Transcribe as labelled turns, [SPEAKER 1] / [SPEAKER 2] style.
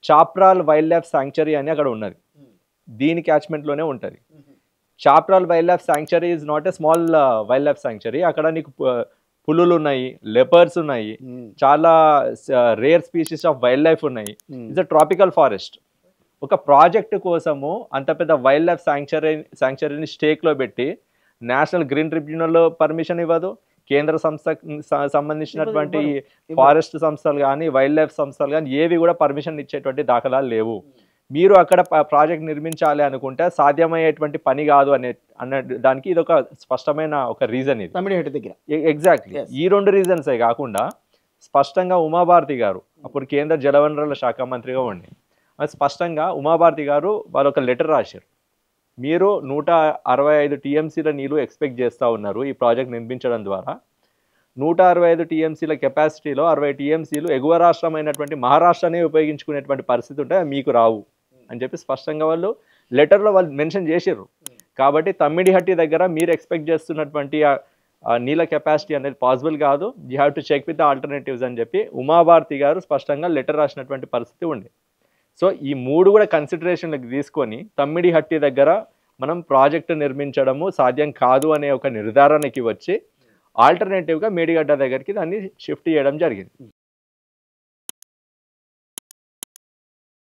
[SPEAKER 1] Chaprala wildlife sanctuary అని అక్కడ ఉన్నది. దీని క్యాచ్మెంట్లోనే ఉంటుంది. Chapral wildlife sanctuary is not a small wildlife sanctuary. అక్కడ నీకు పులులు ఉన్నాయి, లెపర్స్ ఉన్నాయి, చాలా rare species of wildlife ఉన్నాయి. It's a tropical forest. ఒక ప్రాజెక్టు కోసము అంత పెద్ద వైల్డ్ లైఫ్ శాంక్చురీని స్టేక్లో పెట్టి నేషనల్ గ్రీన్ ట్రిబ్యునల్ పర్మిషన్ ఇవ్వదు. కేంద్ర సంస్థకు సంబంధించినటువంటి ఫారెస్ట్ సంస్థలు కానీ వైల్డ్ లైఫ్ సంస్థలు కానీ ఏవి కూడా పర్మిషన్ ఇచ్చేటువంటి దాఖలాలు లేవు. మీరు అక్కడ ప్రాజెక్ట్ నిర్మించాలి అనుకుంటే సాధ్యమయ్యేటువంటి పని కాదు అన్న దానికి ఇది ఒక స్పష్టమైన ఒక రీజన్. ఇది
[SPEAKER 2] తమ్మిడిహట్టి దగ్గర
[SPEAKER 1] ఎగ్జాక్ట్లీ ఈ రెండు రీజన్సే కాకుండా స్పష్టంగా ఉమాభారతి గారు అప్పుడు కేంద్ర జలవనరుల శాఖ మంత్రిగా ఉండి స్పష్టంగా ఉమాభారతి గారు వాళ్ళు ఒక లెటర్ రాశారు. మీరు 165 టీఎంసీల నీళ్ళు ఎక్స్పెక్ట్ చేస్తూ ఉన్నారు ఈ ప్రాజెక్ట్ నిర్మించడం ద్వారా. 165 టీఎంసీల కెపాసిటీలో 60 టీఎంసీలు ఎగువ రాష్ట్రమైనటువంటి మహారాష్ట్రనే ఉపయోగించుకునేటువంటి పరిస్థితి ఉంటే మీకు రావు అని చెప్పి స్పష్టంగా వాళ్ళు లెటర్లో వాళ్ళు మెన్షన్ చేసారు. కాబట్టి తమ్మిడిహట్టి దగ్గర మీరు ఎక్స్పెక్ట్ చేస్తున్నటువంటి నీళ్ళ కెపాసిటీ అనేది పాసిబుల్ కాదు. You have to check with the alternatives అని చెప్పి ఉమాభారతి గారు స్పష్టంగా లెటర్ రాసినటువంటి పరిస్థితి ఉంది. సో ఈ మూడు కూడా కన్సిడరేషన్లకు తీసుకొని తమ్మిడిహట్టి దగ్గర మనం ప్రాజెక్టు నిర్మించడము సాధ్యం కాదు అనే ఒక నిర్ధారణకి వచ్చి ఆల్టర్నేటివ్గా మేడిగడ్డ దగ్గరికి దాన్ని షిఫ్ట్ చేయడం జరిగింది.